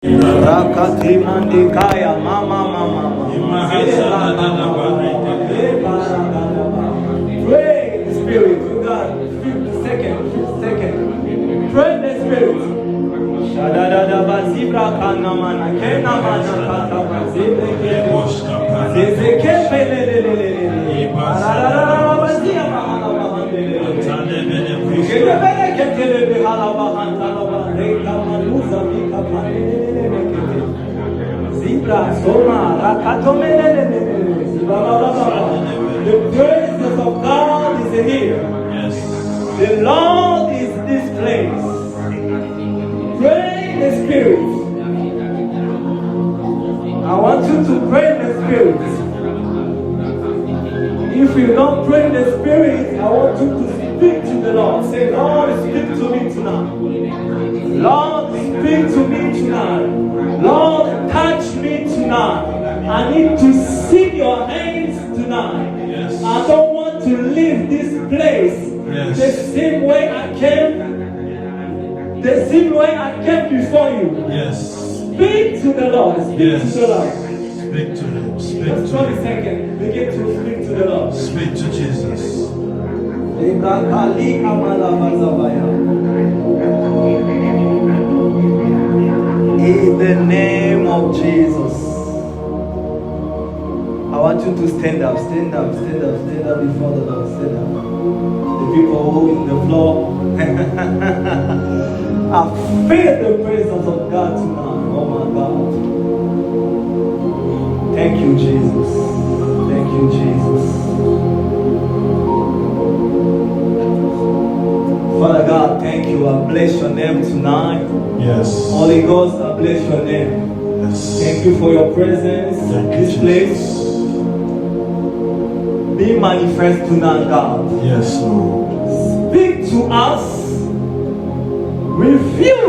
Rakati mandikaya mama. Pray the Spirit. You got 50 seconds. Pray the Spirit. Shadadada bazibra kana mana kena mana kata bazibre kemo. Zezeke pelelelele. Ararara bazia mana bahandelele. Kele bele ketele behala bahantalo baheka manuza bika panelele kete. Zibra soma rakato melelele. The presence of God is here. Yes. The Lord is this place. Pray in the Spirit. I want you to pray in the Spirit. If you don't pray in the Spirit, I want you to speak to the Lord. Say, Lord, speak to me tonight. Lord, speak to me tonight. Lord, touch me tonight. I need to see your hands tonight. Yes. I don't want to leave this place the same way I came. The same way I came before you. Yes. Speak to the Lord. Speak to the Lord. Speak to him. Speak Just to 20 him. seconds. Begin to speak to the Lord. Speak to Jesus. In the name of Jesus. I want you to stand up before the Lord. Stand up. The people who in the floor. I feel the presence of God tonight. Oh my God. Thank you, Jesus. Thank you, Jesus. Father God, thank you. I bless your name tonight. Yes. Holy Ghost, I bless your name. Yes. Thank you for your presence in this place. Be manifest tonight, God. Yes, Lord. Speak to us. Reveal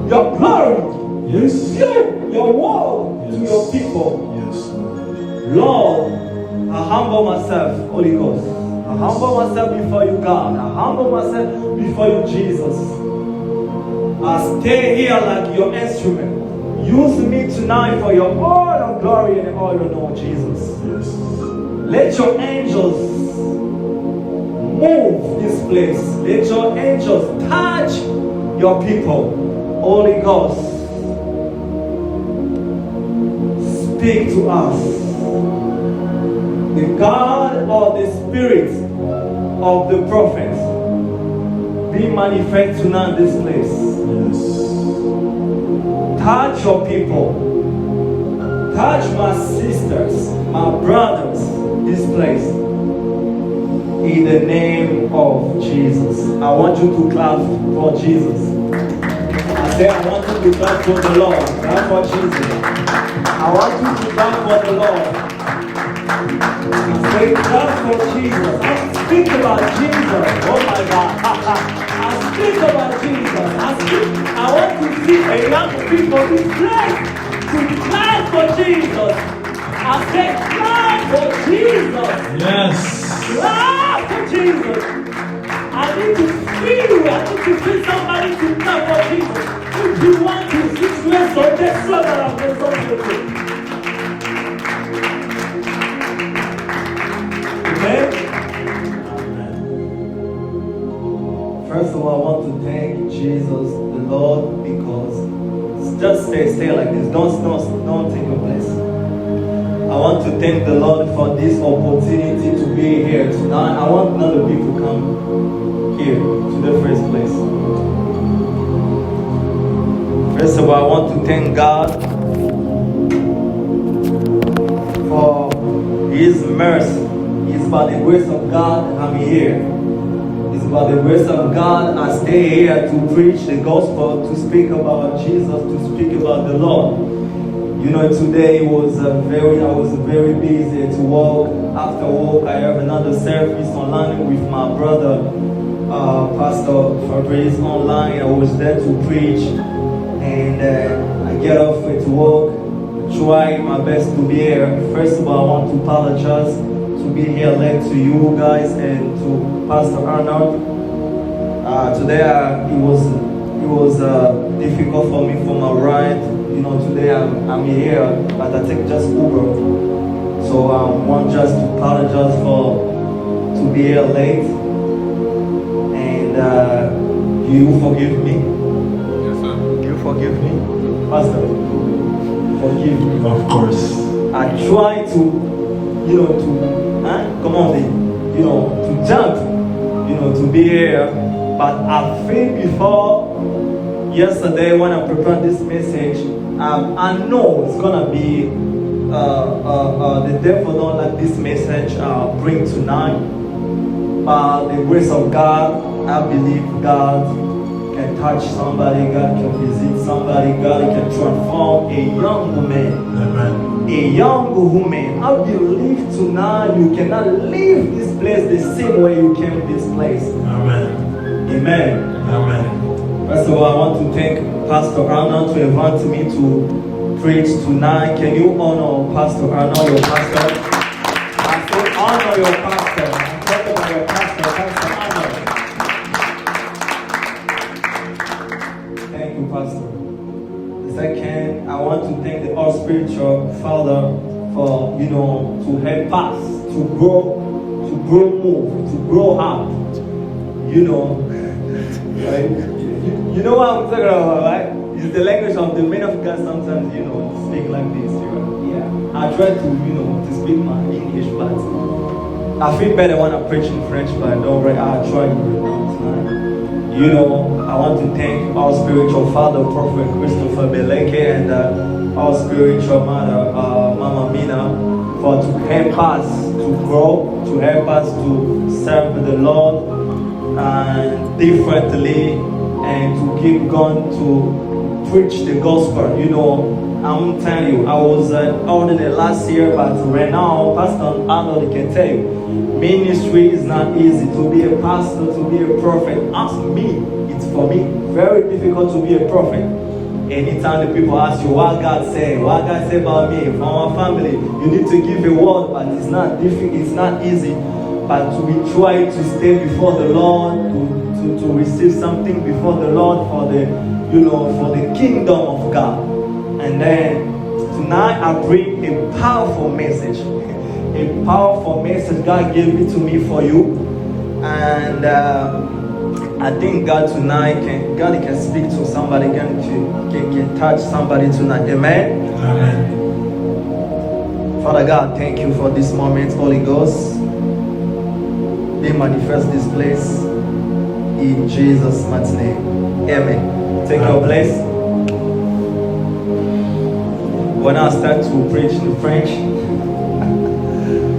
your glory. Yes. Reveal your word to your people. Yes, Lord. Lord, I humble myself, Holy Ghost. I humble myself before you, God. I humble myself before you, Jesus. I stay here like your instrument. Use me tonight for your all glory and all honor, Jesus. Yes. Let your angels move this place. Let your angels touch your people. Holy Ghost, speak to us. The God or the Spirit of the prophet be manifest tonight in this place. Yes. Touch your people. Touch my sisters, my brothers, this place. In the name of Jesus. I want you to clap for Jesus. I say I want you to clap for the Lord. Clap for Jesus. I want you to clap for the Lord. I say clap for Jesus. I speak about Jesus. Oh my God. I speak about Jesus. I want to see a young people in place to clap for Jesus. I say clap for Jesus. Yes. Clap for Jesus. I need to feel somebody to clap for Jesus. If you want to switch place or just so that I'm going to Amen. First of all, I want to thank Jesus, the Lord, because just stay like this. Don't take your place. I want to thank the Lord for this opportunity to be here tonight. I want another people to come here to the first place. First of all, I want to thank God for His mercy. It's by the grace of God I'm here. It's by the grace of God I stay here to preach the gospel, to speak about Jesus, to speak about the Lord. You know, today I was very busy to work. After work, I have another service online with my brother, Pastor Fabrice online. I was there to preach, and I get off to work, try my best to be here. First of all, I want to apologize to be here late to you guys and to Pastor Arnold. Today it was difficult for me for my ride. I'm here, but I take just Uber. So I want just to apologize to be here late. And you forgive me? Yes, sir. You forgive me? Pastor, forgive me. Of course. I try to, come on, to jump, to be here. But I feel before yesterday when I prepared this message, I know it's gonna be the devil don't like this message bring tonight. By the grace of God, I believe God can touch somebody, God can visit somebody, God can transform a young woman. Amen. A young woman. I believe tonight you cannot leave this place the same way you came this place. Amen. Amen. Amen. First of all, I want to thank Pastor Arnold to invite me to preach tonight. Can you honor Pastor Arnold, your pastor? I say honor your pastor. I'm talking about your pastor, Pastor Arnold. Thank you, Pastor. Second, I want to thank the all spiritual Father for to help us to grow, move, to grow up. Right? You know what I'm talking about, right? It's the language of the men of God sometimes, speak like this. Yeah. I try to speak my English, but I feel better when I preach in French, but don't worry, I try tonight. I want to thank our spiritual father, Prophet Christopher Beleke, and our spiritual mother, Mama Mina, for to help us to grow, to help us to serve the Lord differently, and to keep going to preach the gospel. I'm telling you, I was ordained last year, but right now, Pastor Arnold can tell you, ministry is not easy. To be a pastor, to be a prophet, ask me, it's for me very difficult to be a prophet. Anytime the people ask you what God say about me, for our family, you need to give a word, but it's not difficult, it's not easy. But we try to stay before the Lord, to receive something before the Lord for the kingdom of God. And then tonight I bring a powerful message. A powerful message God gave it to me for you. And I think God tonight can speak to somebody, can touch somebody tonight. Amen? Amen. Father God, thank you for this moment, Holy Ghost. They manifest this place in Jesus' mighty name. Amen. Take your place. When I start to preach in French,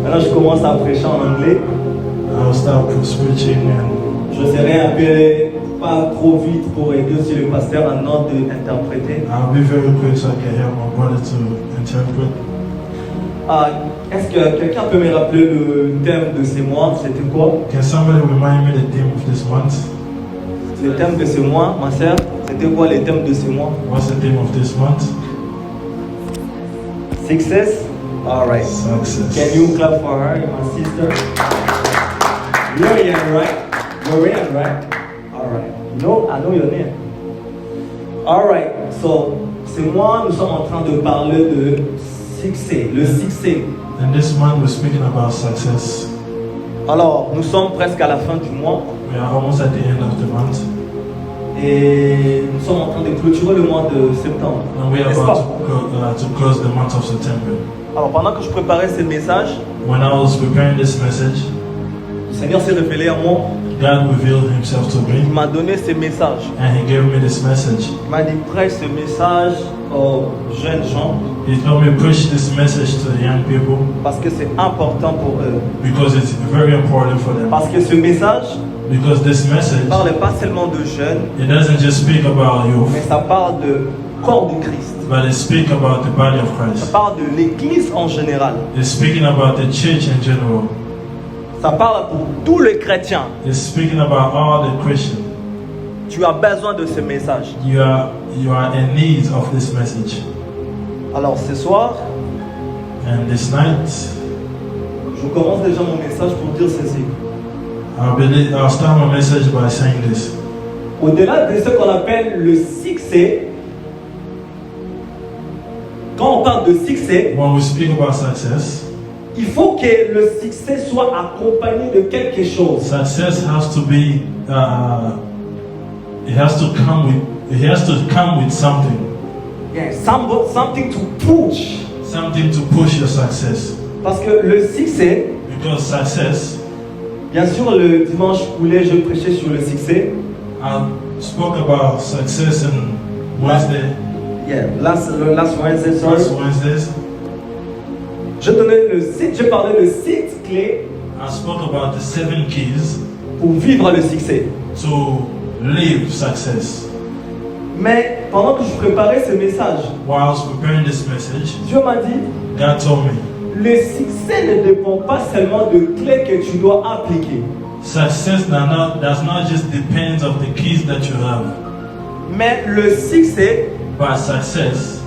maintenant je commence à prêcher en anglais. I'll start preaching and Je serai un peu pas trop vite pour aider aussi le pasteur en ordre d'interpréter. I'll be very quick so I can help my brother to interpret. Est-ce que quelqu'un peut me rappeler le thème de ces mois? C'était quoi? Can somebody remind me the theme of this month? Le thème de ce mois, ma sœur, c'était quoi le thème de ce mois? What's the theme of this month? Success? Alright. Success. Can you clap for her, my sister? Lorian, right? Lorian, right? Alright. No, I know your name. Alright. So, ce mois, nous sommes en train de parler de succès, le succès. And this month we're speaking about success. Alors, nous sommes presque à la fin du mois. We are almost at the end of the month. Et nous sommes en train de clôturer le mois de septembre. And we are N'est-ce about pas? to close the month of September. Alors, pendant que je préparais ce message, When I was preparing this message, le Seigneur s'est révélé à moi. God revealed himself to Il me m'a donné ce message. and he gave me this message. Il m'a dit, prêche ce message aux jeunes gens He told me preach this message to the young people parce que c'est important pour eux. because it's very important for them. Parce que ce message Because this ne message, parle pas seulement de jeunes, it doesn't just speak about mais youth, ça parle de corps du Christ. but it speaks about the body of Ça Christ. parle de l'Église en général. It's speaking about the church in general. Ça parle pour tous les chrétiens. It's speaking about all the Christians. Tu as besoin de ce message. You are in need of this message. Alors ce soir, And this night, je commence déjà mon message pour dire ceci. I'll start my message by saying this. Au-delà de ce qu'on appelle le succès, quand on parle de succès, when we speak about success, il faut que le succès soit accompagné de quelque chose. success has to be, it has to come with something. Yeah, something to push. Something to push your success. Parce que le succès, Because success, bien sûr, le dimanche poulet, je prêchais sur le succès. I spoke about success on Wednesday, Yeah, last Wednesday, sorry. last Wednesdays. Je parlais de 6 clés I spoke about the 7 keys pour vivre le succès. to live success. Mais pendant que je préparais ce message, While I was preparing this message, Dieu m'a dit, God told me, le succès ne dépend pas seulement de clés que tu dois appliquer, success does not just depend of the keys that you have, mais le succès but success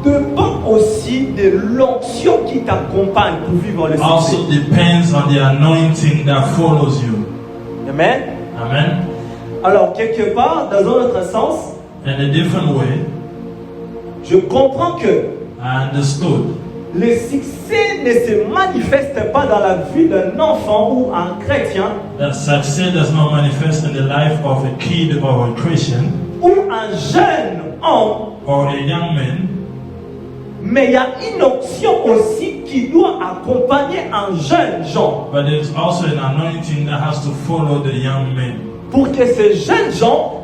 dépend aussi de l'onction qui t'accompagne pour vivre le also succès. depends on the anointing that follows you. Amen. Amen. Alors, quelque part, dans un autre sens, In a different way, je comprends que I understood le succès ne se manifeste pas dans la vie d'un enfant ou un chrétien that success does not manifest in the life of a kid or a Christian ou un jeune homme, or a young man, mais il y a une onction aussi qui doit accompagner un jeune Jean but there's also an anointing that has to follow the young man. pour que ce jeune Jean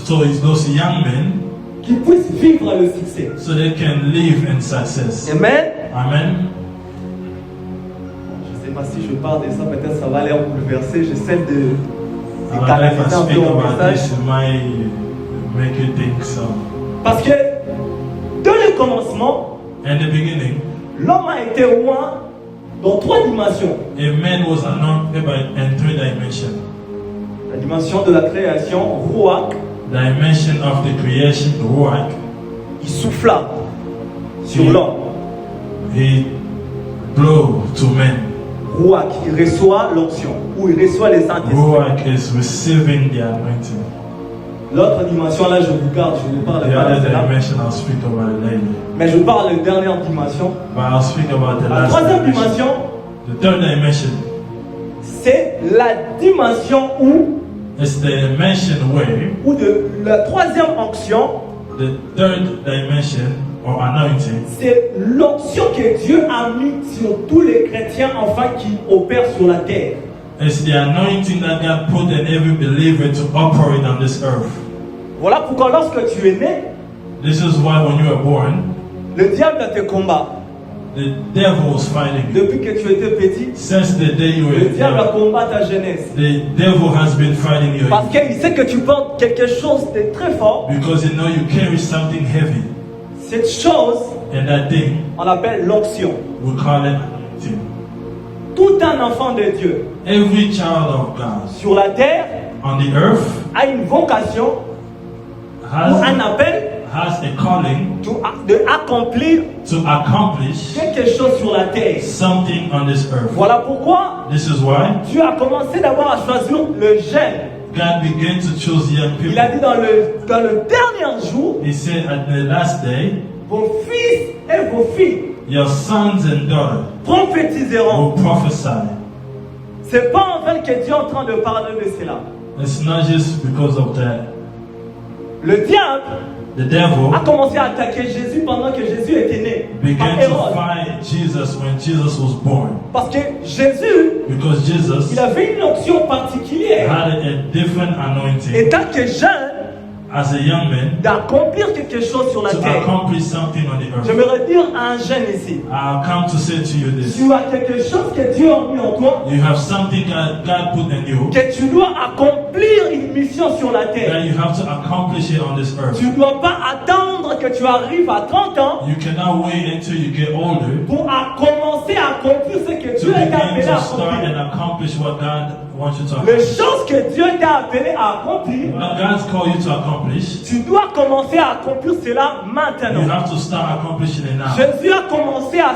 So it's those young men qui puisse vivre le succès. so they can live in success. Amen. Amen. Je ne sais pas si je parle de ça, peut-être ça va l'air bouleversé. J'essaie de I don't know if canaliser I un peu speak mon about message. this, it might make you think so. Parce que dès le commencement, In the beginning, l'homme a été roi dans 3 dimensions. a man was anointed in 3 dimensions. La dimension de la création, Ruach, Dimension of the creation, Ruach. il souffla sur l'homme. He blew to men. Ruach, il reçoit l'onction, ou il reçoit les Saint-Esprits. Ruach is receiving the anointing. L'autre dimension, là, je vous garde, je ne parle The pas other de cela. dimension I'll speak about it later. Mais je parle de la dernière dimension. But I'll speak about the La last troisième dimension. dimension, The third dimension c'est la dimension où, is the dimension where ou de la troisième onction, the third dimension or anointing c'est l'onction que Dieu a mis sur tous les chrétiens enfin qui opèrent sur la terre. is the anointing that God put in every believer to operate on this earth. Voilà pourquoi lorsque tu es né, This is why when you were born, le diable te combat. the devil was fighting you. Depuis que tu étais petit, Since the day you le were diable young, combat ta jeunesse. the devil has been fighting you Parce qu'il sait que tu portes quelque chose de très fort. because you know you carry something heavy. Cette chose, And that thing, on l'appelle l'onction. we call it anointing. Tout un enfant de Dieu Every child of God sur la terre on the earth a une vocation ou un has appel a calling de accomplir to accomplish quelque chose sur la terre. something on this earth. Voilà pourquoi This is why Dieu a commencé d'abord à choisir le jeune. God began to choose young Il a people. dit dans le dernier jour, He said at the last day, vos fils et vos filles your sons and daughters prophétiseront. will prophesy. C'est pas en fait que Dieu est en train de parler de cela. It's not just because of that. Le diable The devil a commencé à attaquer Jésus pendant que Jésus était né. Par began to Hérode. fight Jesus when Jesus was born. Parce que Jésus, Because Jesus il avait une onction particulière. had a different anointing Et tant que jeune, as a young man d'accomplir quelque chose sur la to terre. accomplish something on the earth. J'aimerais dire à un jeune ici, I'll come to say to you this. tu as quelque chose que Dieu a mis en toi, You have something God put in you que tu dois accomplir une mission sur la terre. that you have to accomplish it on this earth. Tu ne dois pas attendre que tu arrives à 30 ans You cannot wait until you get older pour commencer à accomplir ce que to Dieu t'a begin appelé à to start accomplir. and accomplish what God wants you to Les accomplish. choses que Dieu t'a appelé à accomplir, What God's called you to accomplish, tu dois commencer à accomplir cela you maintenant. have to start accomplishing it now. Jésus a commencé à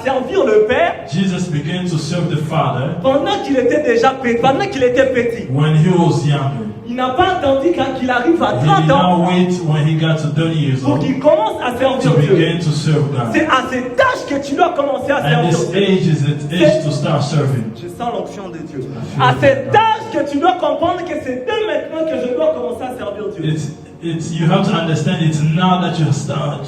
servir le Père Jesus began to serve the Father pendant qu'il était déjà petit, pendant qu'il était petit. when he was younger. Il n'a pas attendu qu'il arrive à He 30 did ans not wait when he got to 30 years pour old qu'il commence à to servir Dieu. begin to serve God. C'est à cet âge que tu dois commencer à And servir this Dieu. age is the age to start serving. Je sens l'onction de Dieu. À cet âge que tu dois comprendre que c'est de maintenant que je dois commencer à servir Dieu. You have to understand it's now that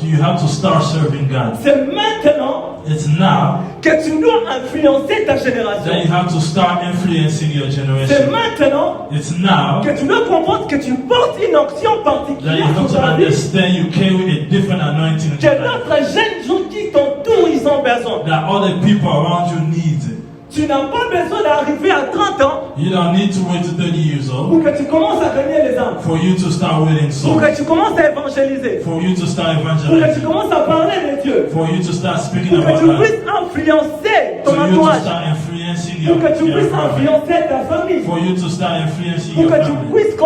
you have to start serving God. C'est maintenant It's now que tu dois influencer ta that génération. you have to start influencing your C'est generation. maintenant It's now que tu dois comprendre que tu portes une onction that you particulière have sur to ta vie. understand you carry a different anointing in Que your life. d'autres jeunes gens qui t'entourent, ils ont besoin. That other people around you need it. Tu n'as pas besoin d'arriver à 30 ans You don't need to wait to 30 years old pour que tu commences à gagner les âmes. for you to start winning Pour souls. que tu commences à évangéliser. For you to start Pour que tu evangelizing. commences à parler de Dieu. For you to start speaking Pour que about tu God. puisses influencer ton For you to entourage. start influencing Pour que tu your puisses family. influencer ta famille. For you to start influencing Pour your que tu family. puisses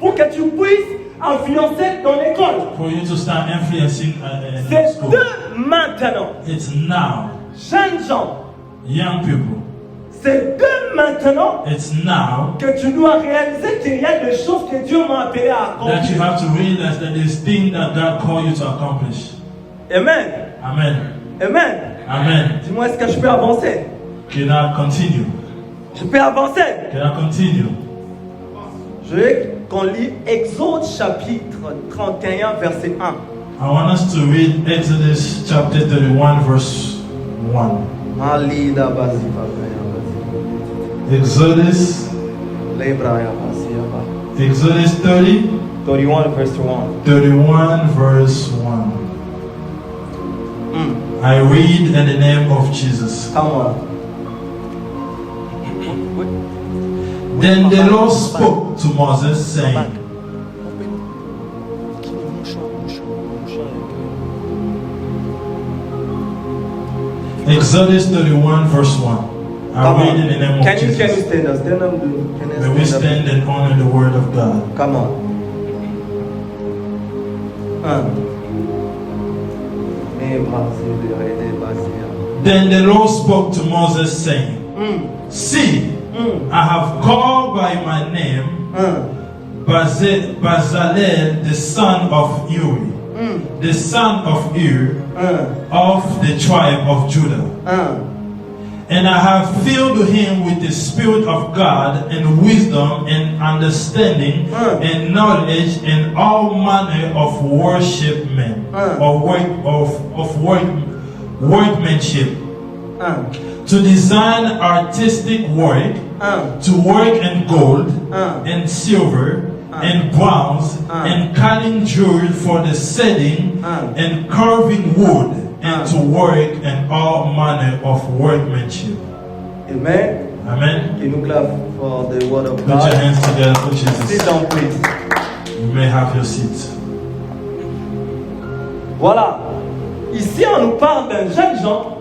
pour que tu puisses influencer ton école. For you to start influencing in C'est school. de maintenant. It's now. Jeunes gens, Young people. c'est de maintenant It's now que tu dois réaliser qu'il y a des choses que Dieu m'a appelé à that you accomplir. have to realize that there's things that God called you to accomplish. Amen. Amen. Amen. Amen. Dis-moi, est-ce que je peux avancer? Can I continue? Je peux avancer. Can I continue? Je veux qu'on lit Exode chapitre 31, verset 1. I want us to read Exodus chapter 31, verse 1. Malida bazi Exodus, Lebraya bazi Exodus 30, 31, verse 1. 31, verse 1. I read in the name of Jesus. Come on. Then the Lord spoke to Moses, saying, Exodus 31, verse 1. I read in the name of Can you Jesus. stand up? Stand up. May we stand and honor the word of God. Come on. Then the Lord spoke to Moses, saying, See, I have called by my name Bezalel, the son of Uri, the son of Ur, of the tribe of Judah. And I have filled him with the Spirit of God and wisdom and understanding and knowledge and all manner of worshipmen or workmanship, to design artistic work, to work in gold and silver and bronze and cutting jewelry for the setting and carving wood and to work in all manner of workmanship. Amen. Amen. Can you clap for the word of Put your God? hands together for Sit Jesus. down, please. You may have your seat. Voilà. Ici, on nous parle d'un jeune Jean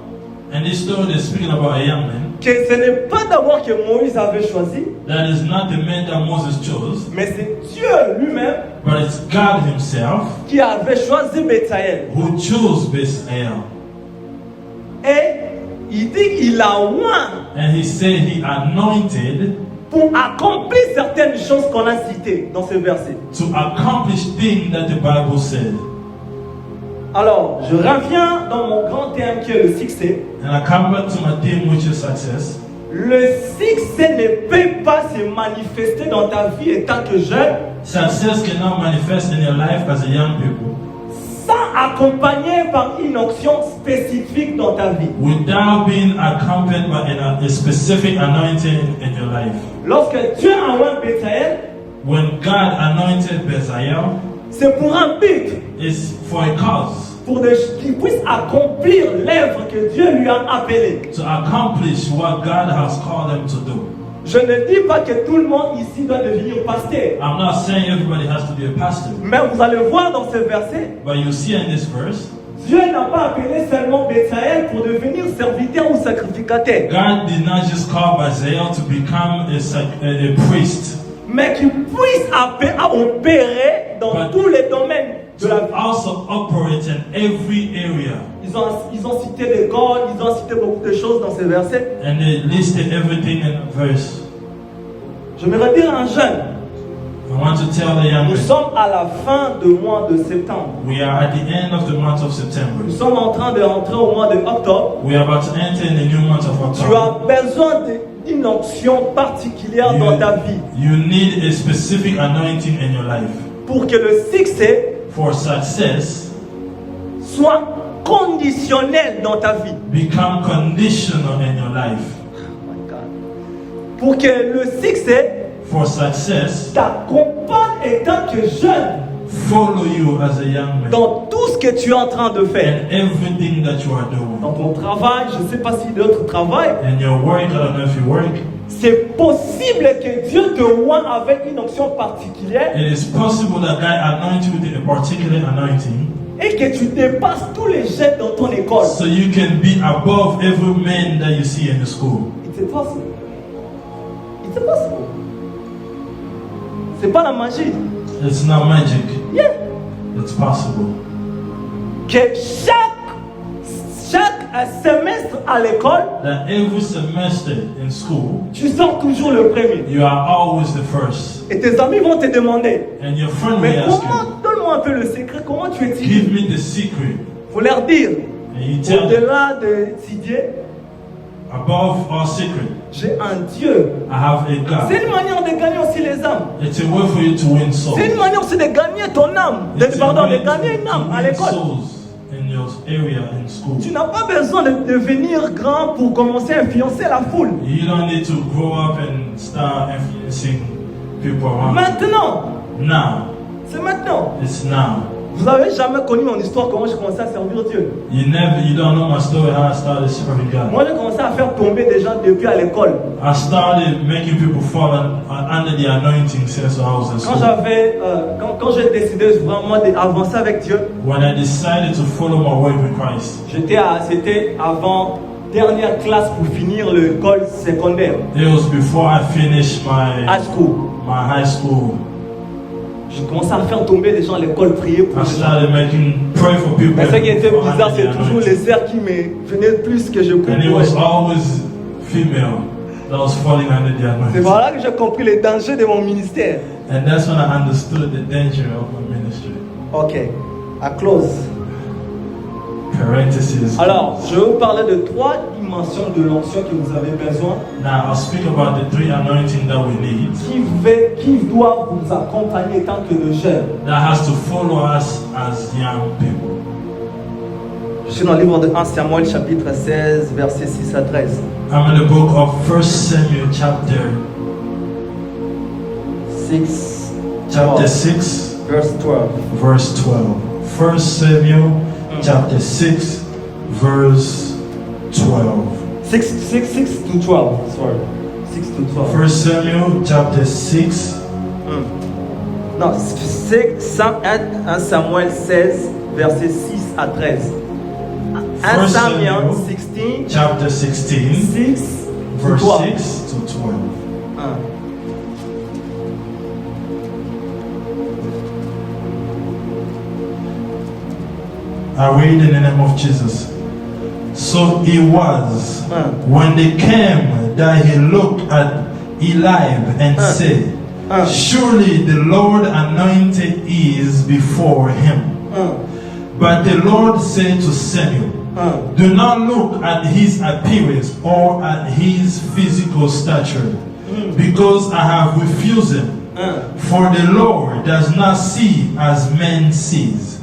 And this story is speaking about a young man. que ce n'est pas d'abord que Moïse avait choisi, That is not the man that Moses chose, mais c'est Dieu lui-même but it's God himself qui avait choisi Bethaël. who chose Bezalel. Et il dit qu'il a oint And he said he anointed pour accomplir certaines choses qu'on a citées dans ce verset. to accomplish things that the Bible said. Alors, je reviens dans mon grand thème qui est le succès. And I come back to my theme, which is success. Le succès ne peut pas se manifester dans ta vie étant que jeune Success cannot manifest in your life as a young people sans accompagner par une onction spécifique dans ta vie. without being accompanied by a specific anointing in your life. Lorsque Dieu a oint Bethaël, When God anointed Bezalel, c'est pour un but, it's for a cause, pour qu'il puisse accomplir l'œuvre que Dieu lui a appelée. to accomplish what God has called them to do. Je ne dis pas que tout le monde ici doit devenir pasteur. I'm not saying everybody has to be a pastor, Mais vous allez voir dans ce verset, but you see in this verse, Dieu n'a pas appelé seulement Bethaël pour devenir serviteur ou sacrificateur, God did not just call Bezalel to become a priest, mais qu'il puisse opérer dans tous les domaines de la to vie. also operate in every area. Ils ont cité des gods, ils ont cité beaucoup de choses dans ce verset. And they listed everything in verse. Je me redire un jeune. I want to tell the young Nous men, sommes à la fin du mois de septembre. we are at the end of the month of September. Nous sommes en train de rentrer au mois de octobre. We are about to enter in the new month of Tu October. as besoin d'une onction particulière dans ta vie You need a specific anointing in your life. pour que le succès For success, soit conditionnel dans ta vie. become conditional in your life. Oh my God. Pour que le succès For success, t'accompagne étant que jeune follow you as a young man. dans tout ce que tu es en train de faire. And everything that you are doing. Dans ton travail, je ne sais pas si d'autres travaillent, In your work, I don't know if you work. c'est possible que Dieu te oint avec une onction particulière It is possible that God anoints you with a particular anointing, et que tu dépasses tous les jeunes dans ton école. so you can be above every man that you see in the school. It's possible. It's possible. C'est pas la magie. It's not magic. Yeah. It's possible. Que chaque semestre à l'école, That every semester in school, tu sors toujours le premier. you are always the first. Et tes amis vont te demander, And your friend mais will ask you, comment, donne-moi un peu le secret, comment tu étudies? give me the secret. Faut leur dire, And you tell them, au-delà d'étudier, above all secret, j'ai un Dieu. I have a God. C'est une manière de gagner aussi les âmes. It's a way for you to win souls. C'est une manière aussi de gagner ton âme. It's a Pardon, way de gagner une to âme à win l'école. souls in your area in school. Tu n'as pas besoin de devenir grand pour commencer à influencer la foule. You don't need to grow up and start influencing people around. Maintenant, Now, c'est maintenant. it's now. Vous n'avez jamais connu mon histoire, comment j'ai commencé à servir Dieu. You don't know my story, how I started serving God. Moi, j'ai commencé à faire tomber des gens depuis à l'école. I started making people fall under the anointing since I was in Quand school. quand j'ai décidé vraiment d'avancer avec Dieu, When I decided to follow my way with Christ, c'était avant dernière classe pour finir l'école secondaire, it was before I finished high school. my high school. J'ai commencé à faire tomber des gens à l'école, prier pour I les gens. started pray for people. Mais ce qui était fall bizarre, under c'est the toujours anointing. les sœurs qui me venaient plus que je And it pouvais. was always female that was falling under the C'est anointing. voilà que j'ai compris les dangers de mon ministère. And that's when I understood the danger of my ministry. Ok, à close. Parenthesis. Alors, je vais vous parler de 3 dimensions de l'onction que vous avez besoin, Now I'll speak about the 3 anointing that we need qui doivent vous accompagner tant que de jeunes. that has to follow us as young people. Je suis dans le livre de 1 Samuel chapitre 16, versets 6 à 13. I'm in the book of 1 Samuel chapter 6, 6 verse 12. verse 12. 1 Samuel chapter 6 verse 12. 6 to 12, sorry. 6 to 12. 1 Samuel chapter 6 Non, c'est 1 Samuel 16, versets 6 à 13. 1 Samuel 16, chapter 16 6 to verse 12. 6 to 12. I read in the name of Jesus. So it was when they came that he looked at Eliab and said, surely the Lord anointed is before him. But the Lord said to Samuel, do not look at his appearance or at his physical stature, because I have refused him. For the Lord does not see as man sees.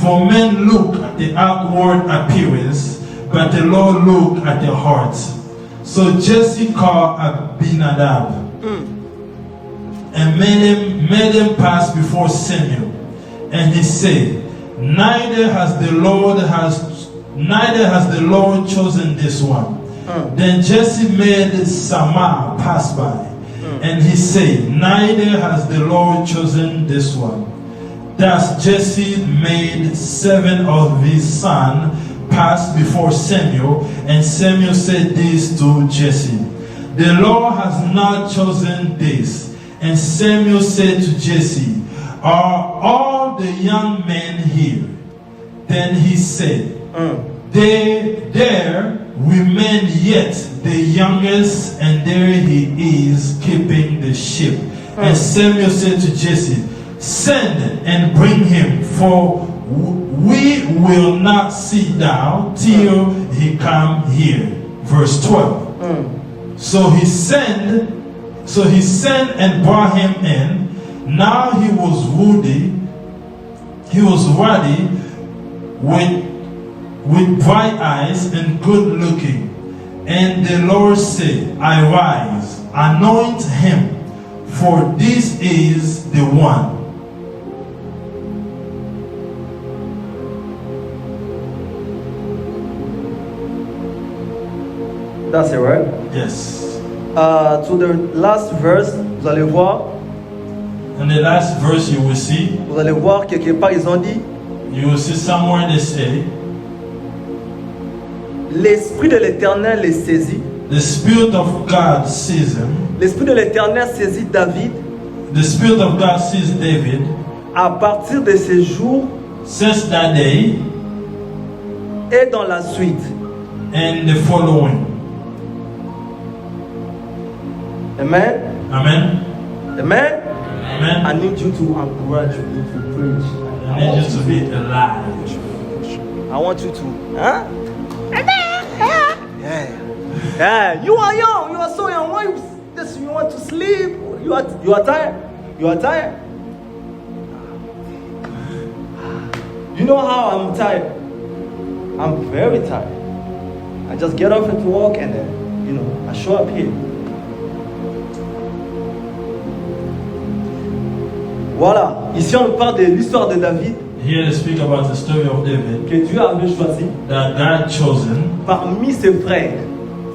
For men look at the outward appearance, but the Lord look at the heart. So Jesse called Abinadab and made him pass before Samuel. And he said, Neither has the Lord chosen this one. Then Jesse made Shammah pass by. And he said, Neither has the Lord chosen this one. Thus Jesse made 7 of his sons pass before Samuel, and Samuel said this to Jesse, the Lord has not chosen this. And Samuel said to Jesse, are all the young men here? Then he said, there remain yet the youngest, and there he is keeping the sheep. And Samuel said to Jesse, send and bring him, for we will not sit down till he come here. Verse 12. So he sent and brought him in. Now he was ruddy with bright eyes and good looking. And the Lord said, arise, anoint him, for this is the one. That's it, right? Yes. To the last verse, vous allez voir. In the last verse you will see. Vous allez voir quelque part ils ont dit. You will see somewhere they say. L'esprit de l'Éternel les saisit. The Spirit of God sees him. L'esprit de l'Éternel saisit David. The Spirit of God sees David. À partir de ces jours. Since that day. Et dans la suite. And the following. Amen. Amen. Amen. Amen. I need you to encourage me to preach. I need you to be alive. I want you to. Huh? Yeah. Yeah. You are young. You are so young. Why you want to sleep? You are tired. You are tired. You know how I'm tired. I'm very tired. I just get off at work and then, I show up here. Voilà, ici on parle de l'histoire de David. Here they speak about the story of David. Que Dieu avait choisi. That God chosen. Parmi ses frères.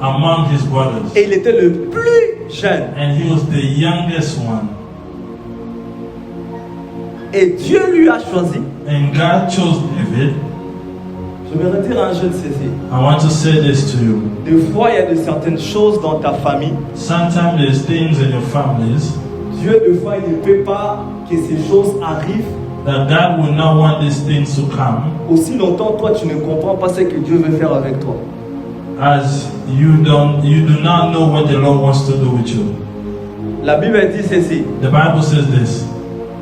Among his brothers. Et il était le plus jeune. And he was the youngest one. Et Dieu lui a choisi. And God chose David. Je vais redire un jeune ceci. I want to say this to you. Des fois, il y a de certaines choses dans ta famille. Sometimes there's things in your families. Dieu, des fois, il ne peut pas que ces choses arrivent. That God will not want these things to come. Aussi longtemps, toi, tu ne comprends pas ce que Dieu veut faire avec toi. As you do not know what the Lord wants to do with you. La Bible dit ceci. The Bible says this.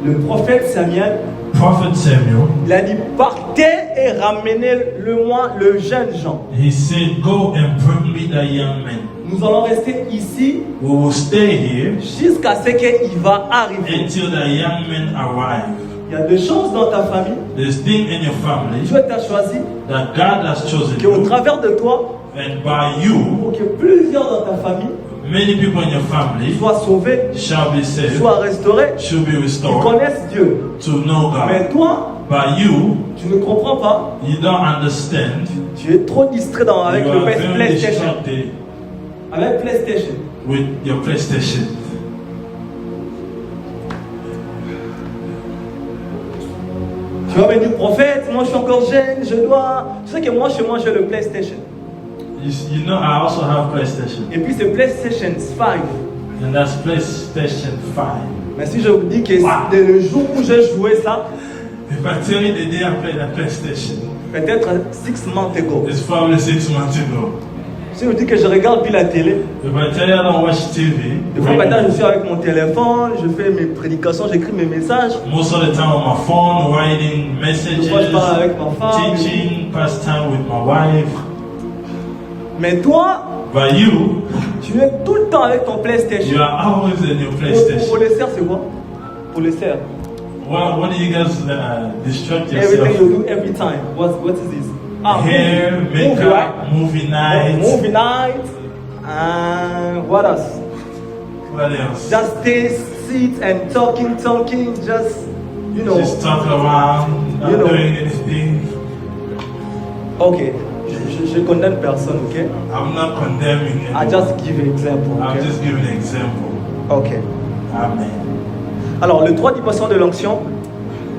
Le prophète Samuel. Prophet Samuel. Il a dit partez et ramenez-le-moi le jeune Jean. He said, go and bring me the young man. Nous allons rester ici. We will stay here. Jusqu'à ce qu'il va arriver. Until the young man arrive. Il y a des choses dans ta famille. There's things in your family. Dieu t'a choisi. That God has chosen. Qu'au travers de toi. And by you. Pour que plusieurs dans ta famille. Many people in your family soient sauvés, shall be saved, soient restaurés, should be restored, qui connaissent Dieu. To know God. Mais toi, by you, tu ne comprends pas. You don't understand. Tu es trop distrait avec le PlayStation. Avec PlayStation. With your PlayStation. Tu vas me dire, prophète, moi je suis encore jeune, je dois. Tu sais que moi chez moi j'ai le PlayStation. You know, I also have PlayStation. Et puis c'est PlayStation 5. And that's PlayStation 5. Mais si je vous dis que c'est le jour où j'ai joué ça, if I tell you the day I played that PlayStation, peut-être 6 months ago. It's probably 6 months ago. Si je vous dis que je regarde plus la télé, if I tell you I don't watch TV, des fois maintenant je suis avec mon téléphone, je fais mes prédications, j'écris mes messages. Most of the time on my phone, writing messages, des fois je parle avec ma femme, teaching, pass time with my wife. Mais toi, but you, tu es tout le temps avec ton PlayStation. You are always in your PlayStation. Pour le cerf, c'est quoi? Pour le cerf. What do you guys distract yourself? Everything you do every time. What is this? Hair, makeup, movie night. Movie night. What else? What else? Just sit and talking. Just Just talk around, not doing anything. Okay. Je condamne personne, ok? I'm not condemning anyone. I just give an example. I'm just giving an example. Ok. Amen. Alors, le 3 dimensions de l'onction.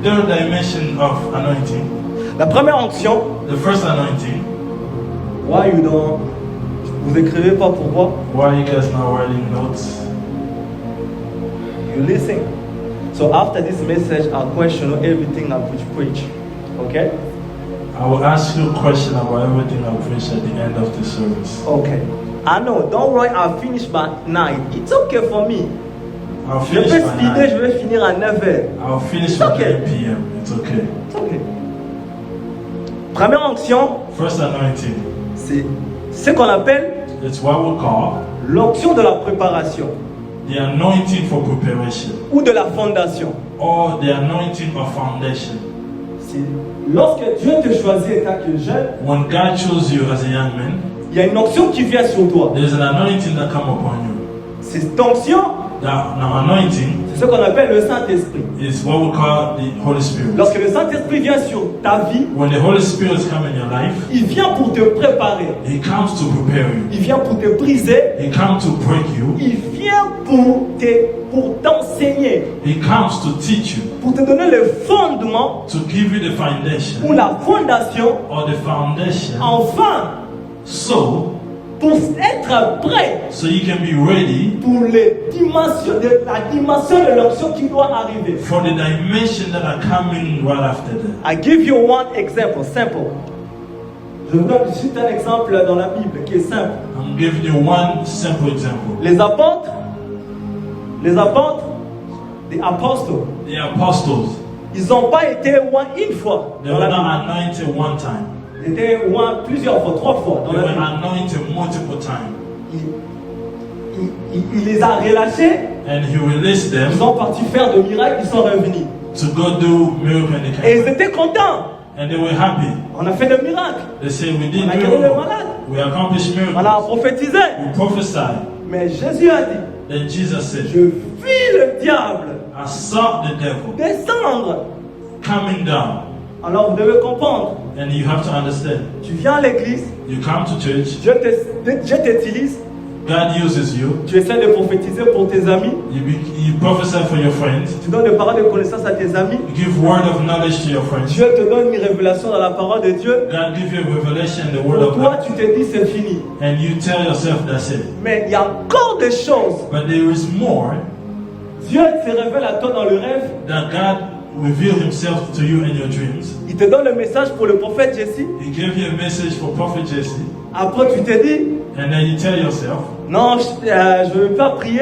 Third dimension of anointing. La première onction. The first anointing. Why you don't? Vous écrivez pas pourquoi? Why you guys not writing notes? You listen. So after this message, I'll question everything I preach. Okay? I will ask you a question about everything I preach at the end of the service. Okay. I know. Don't worry. I'll finish by 9. It's okay for me. I'll Je finish peux by speeder, 9. je vais finir à 9h. I'll finish It's by okay. 9 p.m. It's okay. Ok. Première onction, First anointing. c'est ce qu'on appelle It's what we call l'onction de la préparation the anointing for preparation ou de la fondation. or the anointing of foundation. C'est lorsque Dieu te choisit étant que jeune, When God chose you as a young man, il y a une onction qui vient sur toi. there's an anointing that come upon you. Cette onction, That now anointing c'est ce qu'on appelle le Saint-Esprit. is what we call the Holy Spirit. Lorsque le Saint-Esprit vient sur ta vie, When the Holy Spirit come in your life, il vient pour te préparer. He comes to prepare you. Il vient pour te briser. He comes to break you. Il vient pour t'enseigner, He comes to teach you, pour te donner le fondement to give you the ou foundation la fondation, or the foundation, enfin, so pour être prêt you can be ready pour la dimension de l'onction qui doit arriver. for the dimension that are coming right after that. I give you one example, simple. Je vous donne juste un exemple dans la Bible qui est simple. I'm giving you one simple example. Les apôtres, the apostles, The apostles, ils n'ont pas été loin une fois they dans were la Bible. not anointed one time. Ils étaient loin plusieurs fois, 3 fois dans They la were Bible. anointed multiple times. Il les a relâchés, And He released ils them sont partis faire de miracles, ils sont revenus. to go do miracle and they Et came ils back. étaient contents. And they were happy. On a fait des miracles, They said, we did on a guéri les miracles. malades, We accomplished on miracles. a prophétisé. We prophesied. Mais Jésus a dit, Then Jesus said, je vis le diable I saw the devil descendre. coming down. Alors vous devez comprendre, And you have to understand. tu viens à l'église, You come to church, Dieu t'utilise, God uses you. tu essaies de prophétiser pour tes amis, You prophesy for your friends. tu donnes des paroles de connaissance à tes amis, You give word of knowledge to your friends. Dieu te donne une révélation dans la parole de Dieu. God give you a revelation, the word Pour of toi, God. tu te dis c'est fini. And you tell yourself that's it. Mais il y a encore des choses. But there is more Dieu se révèle à toi dans le rêve. that God revealed Himself to you in your dreams. Il te donne le message pour le prophète Jesse. He gave you a message for Prophet Jesse. Après, tu te dis, And then you tell yourself, non, je ne veux pas prier.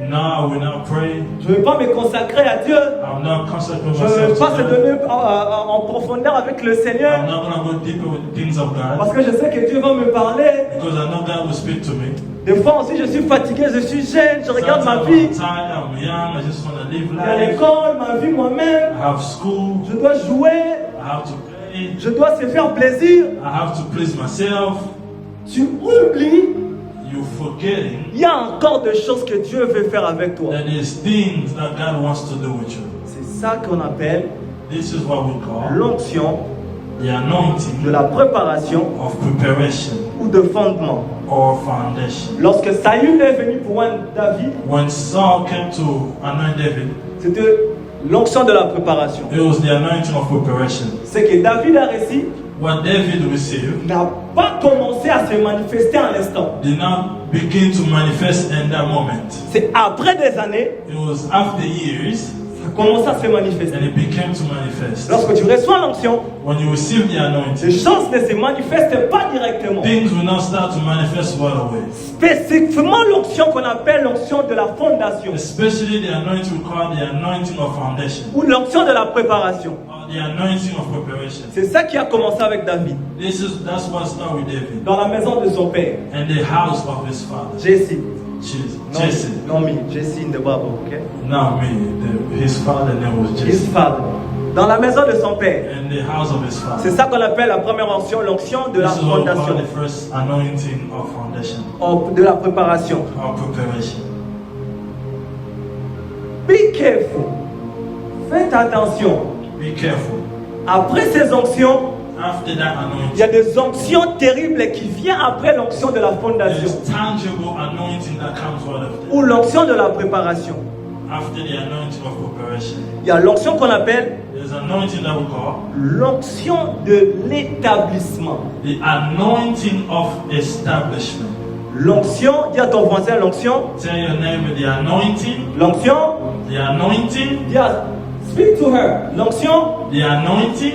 no, I will not pray. Je ne veux pas me consacrer à Dieu. I'm not consecrating Je ne veux myself pas se to God. donner en profondeur avec le Seigneur. I'm not going to go deeper with the things of God. Parce que je sais que Dieu va me parler. Because I know God will speak to me. Des fois aussi, je suis fatigué, je suis jeune, je regarde ma Sometimes vie. I'm tired, I'm young, I just want to live Il y a life. l'école, ma vie moi-même. I have school, Je dois jouer. I have to play, Je dois se faire plaisir. I have to please myself. Tu oublies, You're forgetting il y a encore des choses que Dieu veut faire avec toi. that there's things that God wants to do with you. C'est ça qu'on appelle This is what we call l'onction the de anointing la préparation of preparation ou de fondement. or foundation. Lorsque Saül est venu pour un David, When Saul came to anoint David, c'était l'onction de la préparation. it was the anointing of preparation. Ce que David a reçu What David received n'a pas commencé à se manifester à l'instant. did not begin to manifest in that moment. C'est après des années, It was after years ça commence à se manifester. and it became to manifest. Lorsque tu reçois l'onction, When you receive the les anointing, choses ne se manifestent pas directement. things will not start to manifest right away. Spécifiquement l'onction qu'on appelle l'onction de la fondation Especially the anointing we call the anointing of foundation ou l'onction de la préparation. or the anointing of preparation. C'est ça qui a commencé avec David, That's what started with David dans la maison de son père, and the house of his father. Jesse. Jesse. Non, me, Jesse in the Bible, okay? Now his father name was His Jesse. father. Dans la maison de son père. And the house of his father. C'est ça qu'on appelle la première onction, l'onction de la This is what we call fondation, the first anointing of foundation de la préparation. or preparation. Be careful. Faites attention. Be careful. Après ces onctions, After that il y a anointing, des onctions terribles qui viennent après l'onction de la fondation there's tangible anointing that comes right after. ou l'onction de la préparation. After the anointing of preparation, Il y a l'onction qu'on appelle there's anointing that we call l'onction de l'établissement. the anointing of establishment. L'onction, dis à ton voisin l'onction, Tell your neighbor the anointing, l'onction, the anointing, dis à, speak to her, l'onction, the anointing,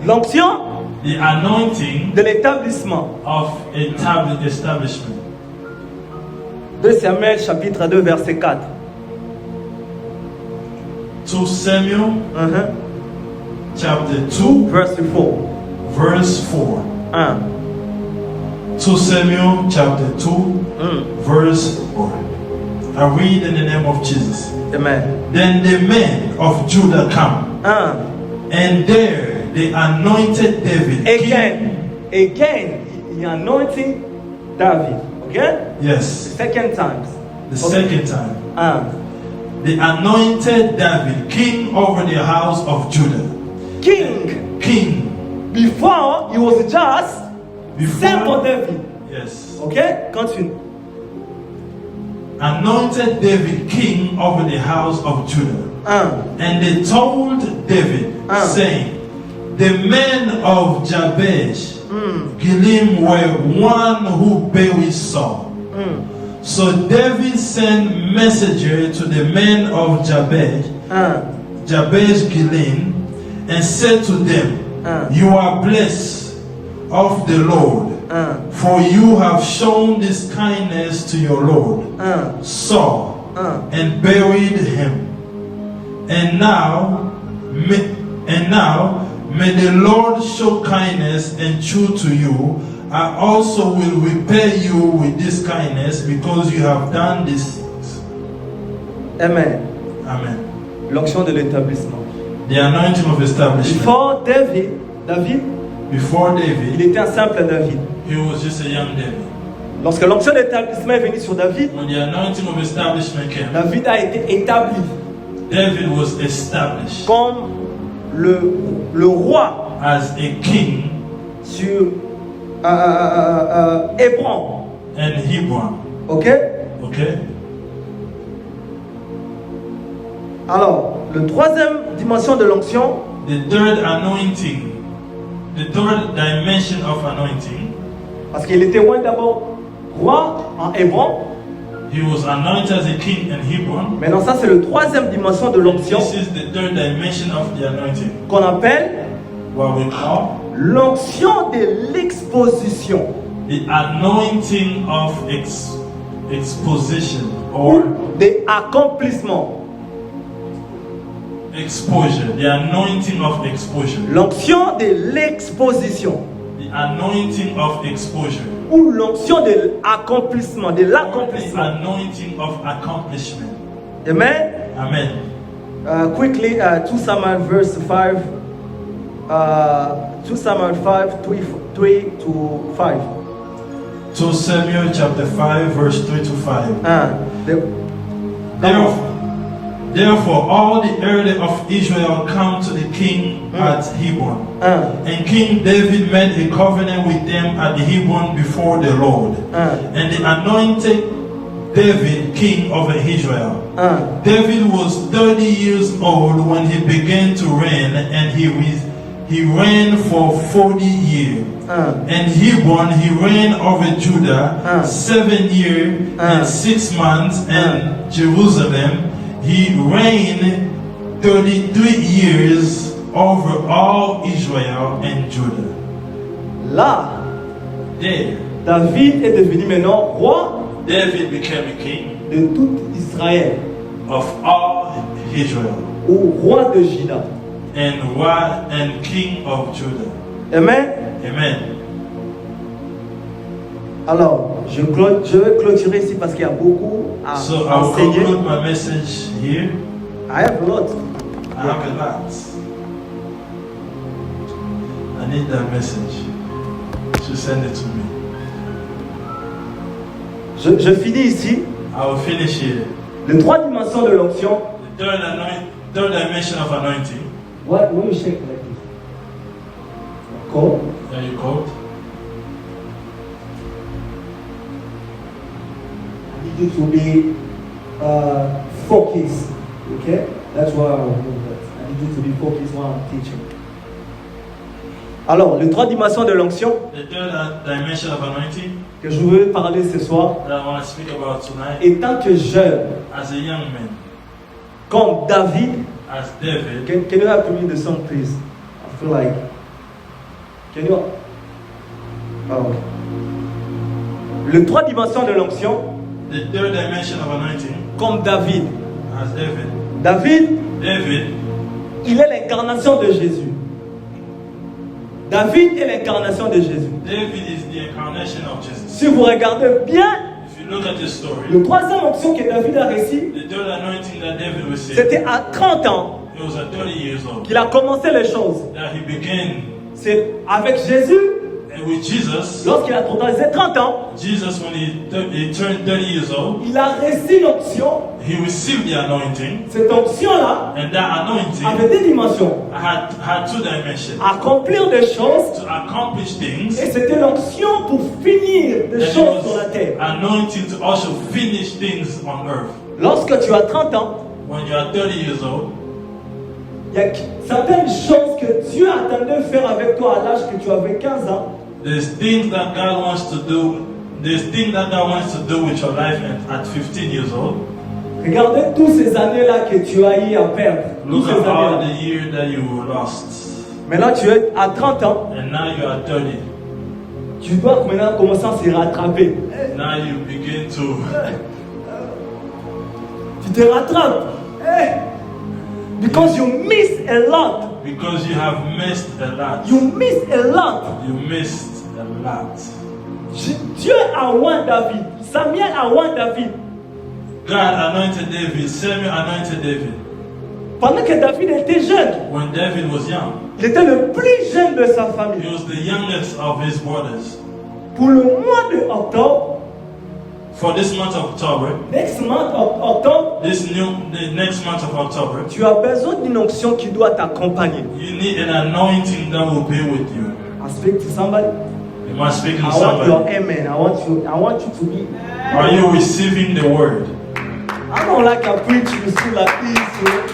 l'onction the anointing de l'établissement. of establishment. 2 Samuel chapitre 2 verset 4. 2 Samuel chapter 2 verse 4. verse 4. 2 Samuel chapter 2 verse 4. I read in the name of Jesus. Amen. Then the men of Judah come, and there they anointed David. Again, he anointing David. Okay? Yes, Second time. the second time. They anointed David king over the house of Judah. King. King. Before he was just sent for David. Yes. Okay? Continue. Anointed David king over the house of Judah. And they told David, saying, the men of Jabesh Gilead were one who buried Saul. So David sent messenger to the men of Jabesh Gilead, and said to them, you are blessed of the Lord, for you have shown this kindness to your Lord Saul, and buried him. And now may the Lord show kindness and truth to you. I also will repay you with this kindness, because you have done these things. Amen. Amen. L'onction de l'établissement. The anointing of establishment. Before David, Before il David, était un simple David. he was just a young David. Lorsque l'onction d'établissement est venue sur David, When the anointing of establishment came, David a été établi David was established comme le roi as a king sur Hébron. in Hebron. Ok? Okay? Alors, le troisième dimension de l'onction, The third anointing, the third dimension of anointing, parce qu'il était roi d'abord roi en Hébron. he was anointed as a king in Hebron. Maintenant, ça c'est le troisième dimension de l'onction This is the third dimension of the anointing, qu'on appelle what we call l'onction de l'exposition. the anointing of exposition or Des accomplissements. exposure, the anointing of exposure, L'onction de l'exposition. the anointing of exposure, Ou l'onction de l'accomplissement, de or the l'accomplissement. anointing of accomplishment. Amen. Amen. Quickly, 2 Samuel verse 5. 2 Samuel 5, 3 to 5. 2 Samuel chapter 5 verse 3 to 5. Therefore, all the elder of Israel come to the king at Hebron. And King David made a covenant with them at the Hebron before the Lord. And they anointed David king over Israel. David was 30 years old when he began to reign, and he reigned for 40 years. And Hebron, he reigned over Judah 7 years and 6 months, and Jerusalem, he reigned 33 years over all Israel and Judah. Là, There, David est devenu maintenant roi David became a king de tout Israël, of all Israel ou roi de Juda. and king of Judah. Amen. Amen. Alors, je vais clôturer ici parce qu'il y a beaucoup à So I will enseigner. conclude my message here. I have a lot. I have a lot. I need that message. To send it to me. Je finis ici. I will finish here. Les trois dimensions de l'onction. The third dimension of anointing. What you shake like this? Cool. There you go. I need you to be focused. Okay? That's why I will do that. I need you to be focused while I'm teaching. Alors, les trois dimensions de l'onction The third dimension of anointing que je veux parler ce soir, that I want to speak about tonight, étant que jeune, as a young man, comme David, as David. can you help me the song, please? I feel like. Can you? Oh. Les trois dimensions de l'onction, The third dimension of anointing, comme David. as David. David David, il est l'incarnation de Jésus. David est l'incarnation de Jésus. David is the incarnation of Jesus. Si vous regardez bien, If you look at the story, le troisième onction que David a reçue, the third anointing that David received, c'était à 30 ans it was at 30 years old qu'il a commencé les choses. that he began. C'est avec Jésus, And with Jesus, lorsqu'il a totalisé 30 ans, Jesus, when he turned 30 years old, il a reçu l'onction. he received the anointing, Cette onction-là and that anointing avait deux dimensions. had two dimensions. Accomplir des choses, To accomplish things, et c'était l'onction pour finir des and it choses sur la was terre. anointing to also finish things on earth. Lorsque tu as 30 ans, When you are 30 years old, il y a certaines choses que Dieu attendait de faire avec toi à l'âge que tu avais 15 ans. there's things that God wants to do. There's things that God wants to do with your life at 15 years old. Regardez toutes ces années-là que tu as eu à perdre. Look Toutes ces at all années-là. the years that you lost. Maintenant, tu es à 30 ans. And now you are 30. Tu dois maintenant commencer à se rattraper. Now you begin to, Tu te rattrapes. Because you miss a lot. because you have missed a lot. You miss a lot. You missed a lot. Dieu a oint David. Samuel a oint David. God anointed David. Samuel anointed David. Pendant que David était jeune, When David was young, il était le plus jeune de sa famille. he was the youngest of his brothers. Pour le mois de octobre, For this month of October, next month of octobre, the next month of October, tu as besoin d'une onction qui doit t'accompagner. you need an anointing that will be with you. I speak to somebody. Am I speaking to I want your somebody? amen. I want you to be. Are you receiving the word? I don't like to preach you school like this. You know?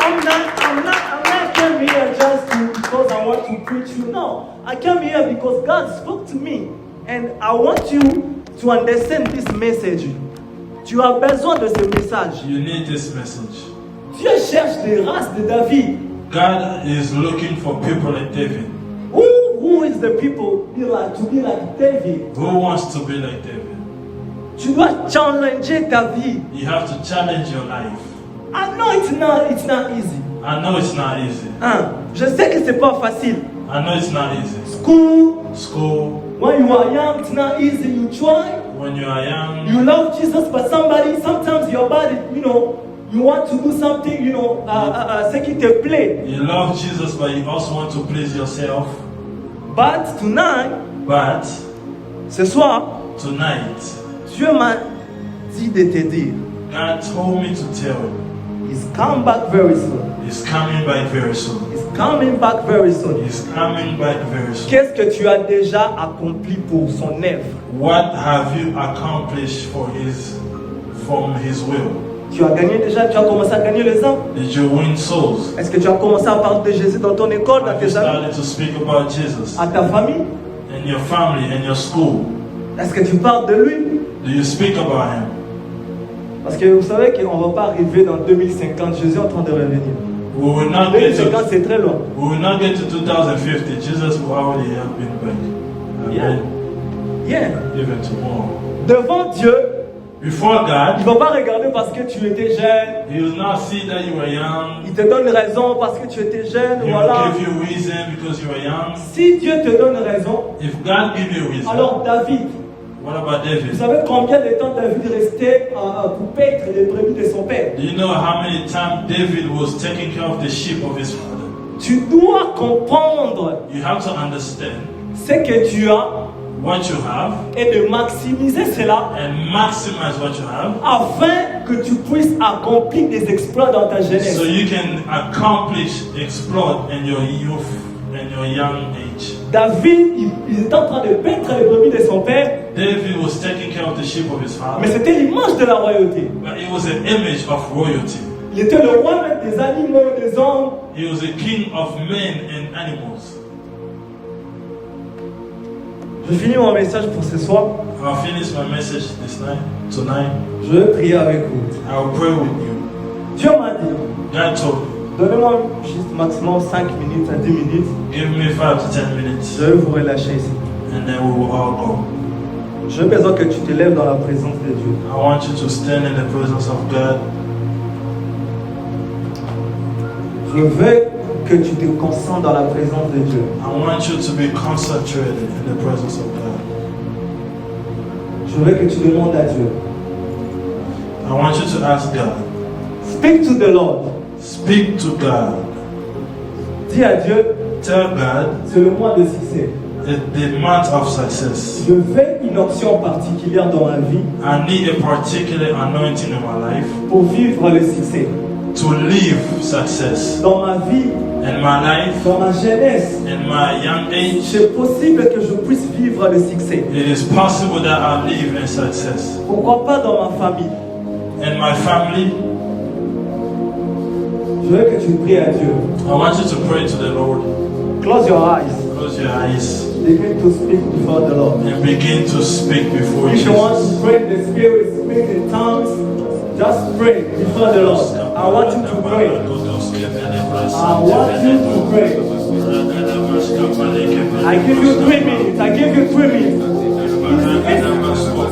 I'm not came here just because I want to preach you. No, I came here because God spoke to me, and I want you to understand this message. Tu as besoin de ce message. You need this message. Dieu cherche des races de David. God is looking for people like David. Who is the people to be like David? Who wants to be like David? Tu dois challenger ta vie. You have to challenge your life. I know it's not easy. I know it's not easy. Je sais que c'est pas facile. I know it's not easy. School, When you are young, it's not easy. You try. when you are young, You love Jesus, but sometimes your body, you want to do something, ce qui te plaît. you love Jesus, but you also want to please yourself. But tonight, But ce soir, tonight, Dieu m'a dit de te dire, God told me to tell you, He's come back very soon. He's coming back very soon. He's coming back very soon. He's coming back very soon. Qu'est-ce que tu as déjà accompli pour son œuvre? What have you accomplished from His will? Tu as commencé à gagner les âmes? Did you win souls? Est-ce que tu as commencé à parler de Jésus dans ton école, dans Have you tes amis, started to speak about Jesus à ta famille? in your family, in your school? Est-ce que tu parles de lui? Do you speak about Him? Parce que vous savez qu'on ne va pas arriver dans 2050. Jésus est en train de revenir. We will not get 2050, to, c'est très loin. we will not get to 2050. Jesus will already have been back. Yeah. Yeah. Even tomorrow. Devant Dieu, Before il ne God, va pas regarder parce que tu étais jeune. He will not see that you were young. Il te donne raison parce que tu étais jeune. He Voilà. will give you reason because you were young. Si Dieu te donne raison, If God give you reason, alors David, what about vous David? savez combien de temps David restait pour paître les brebis de son père? Do you know how many times David was taking care of the sheep of his father? Tu dois comprendre You have to understand ce que tu as what you have et de maximiser cela and maximize what you have afin que tu puisses accomplir des exploits dans ta jeunesse. so you can accomplish, exploit in your youth and your young age. David, il est en train de paître les brebis de son père, David was taking care of the sheep of his mais father, c'était l'image de la royauté. but it was an image of royalty. Il était le roi même des animaux, des hommes. He was a king of men and animals. Je finis mon message pour ce soir. I'll finish my message tonight. Je vais prier avec vous. I'll pray with you. Dieu m'a dit, God told me, donnez-moi juste maximum 5 minutes à 10 minutes. give me 5 to 10 minutes Je vais vous relâcher ici. and then we will all go. J'ai besoin que tu te lèves dans la présence de Dieu. I want you to stand in the presence of God. Je veux que tu te concentres dans la présence de Dieu. I want you to be concentrated in the presence of God. Je veux que tu demandes à Dieu. I want you to ask God. Speak to the Lord. Speak to God. Dis à Dieu, Tell God c'est le mois de succès. it's the month of success. Je veux une option particulière dans ma vie I need a particular anointing in my life pour vivre le succès. to live success. Dans ma vie, In my life, dans ma jeunesse, in my young age, c'est possible que je puisse vivre le succès. it is possible that I live in success. Pourquoi pas dans ma famille? In my family, Je veux que tu pries à Dieu. I want you to pray to the Lord. Close your eyes. Close your eyes Begin to speak before the Lord. and begin to speak before If you want to Jesus. pray in the Spirit, speak in tongues, just pray before the Lord. I want you to pray. I want you to pray. I give you 3 minutes. I give you 3 minutes.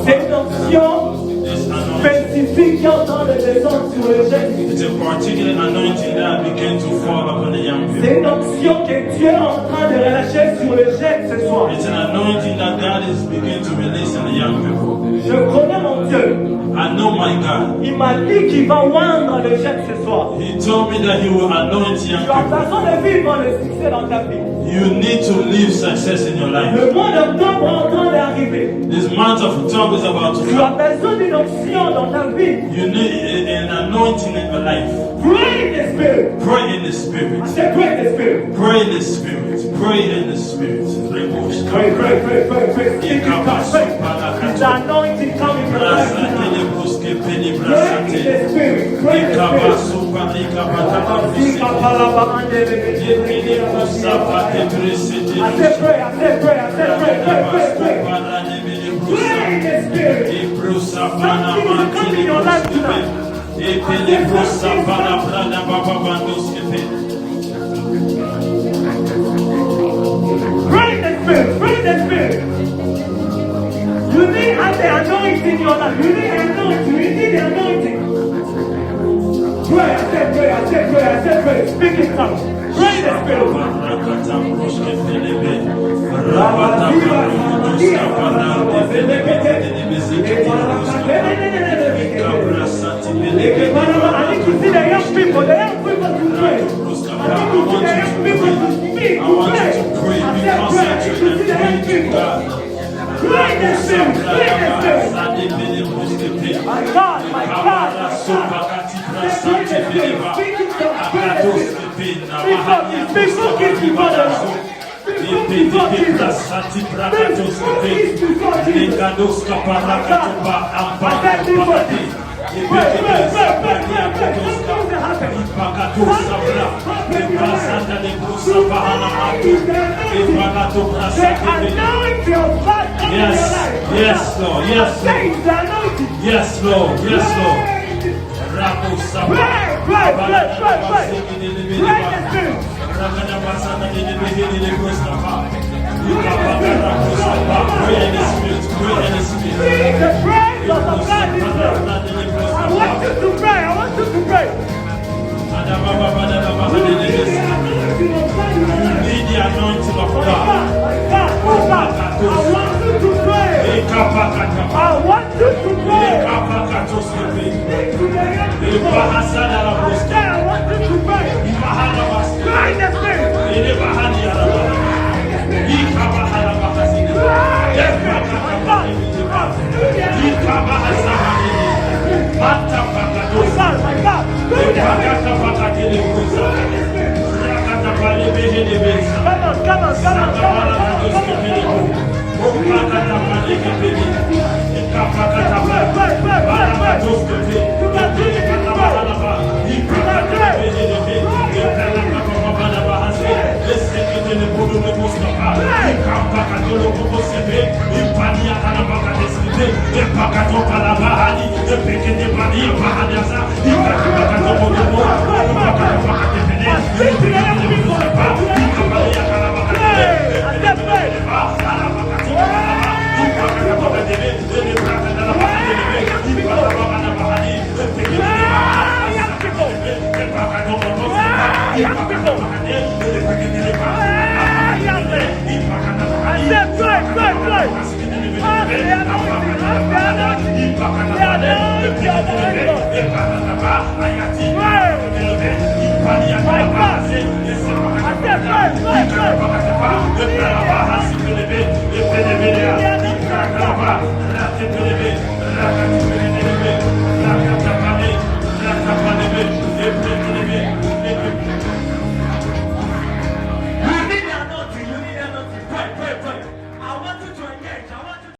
C'est une option spécifique qui est en train de descendre sur les jeunes. It's a particular anointing that began to fall upon the young C'est people. une option que Dieu est en train de relâcher sur les jeunes ce soir. It's an anointing that God is beginning to release in the young people. Je connais mon Dieu. I know my God. Il m'a dit qu'il va oindre les jeunes ce soir. He told me that He will anoint young Tu as people. besoin de vivre le succès dans ta vie. You need to live success in your life. Le mois d'octobre est en train d'arriver. This month of October is about to Tu as come. besoin d'une option dans ta vie. You need an anointing in your life. Pray in the Spirit. Pray in the Spirit. I said pray in the Spirit. Pray in the Spirit. Pray in the Spirit. Pray, pray, pray, pray, pray. Speak in tongues. Pray. It's the anointing coming from life now. Pray in the Spirit. Pray in the Spirit. I said pray, I said pray, I said pray, pray, pray, pray. Pray in the Spirit. Something is coming in your life tonight. Pray in the Spirit, pray in the Spirit. You need the anointing in your life. You need the anointing, you need the anointing. Pray, I said pray, I said pray, I said pray. Speak in tongues. Pray in the Spirit. I need to see the young people to pray. I need to see the young people to speak, to pray. I said pray, I need to see the young people. Pray in the Spirit, pray in the Spirit. My God, my God, my God. Pray in the Spirit, speak in tongues, pray in the Spirit. Speak for kids before the Lord. Speak before Jesus. Speak for kids before Jesus. I said before Jesus. Pray, pray, pray, pray, pray, pray. Something's going to happen. The anointing of God in your life. Yes, Lord. Yes, Say Lord. it's the anointing. Yes, Lord. Yes, Lord. Pray, pray, pray, pray, pray. Pray in the Spirit. Pray in the Spirit. Pray in the Spirit. Speak the praise of the God in place. I want you to pray. I want you to pray. You need the anointing of God in your You life. need the anointing of My God. God, my God, my God. I want you to pray. I want you to pray. Speak to the young people. I said I want you to pray. Pray in the Spirit. Fire!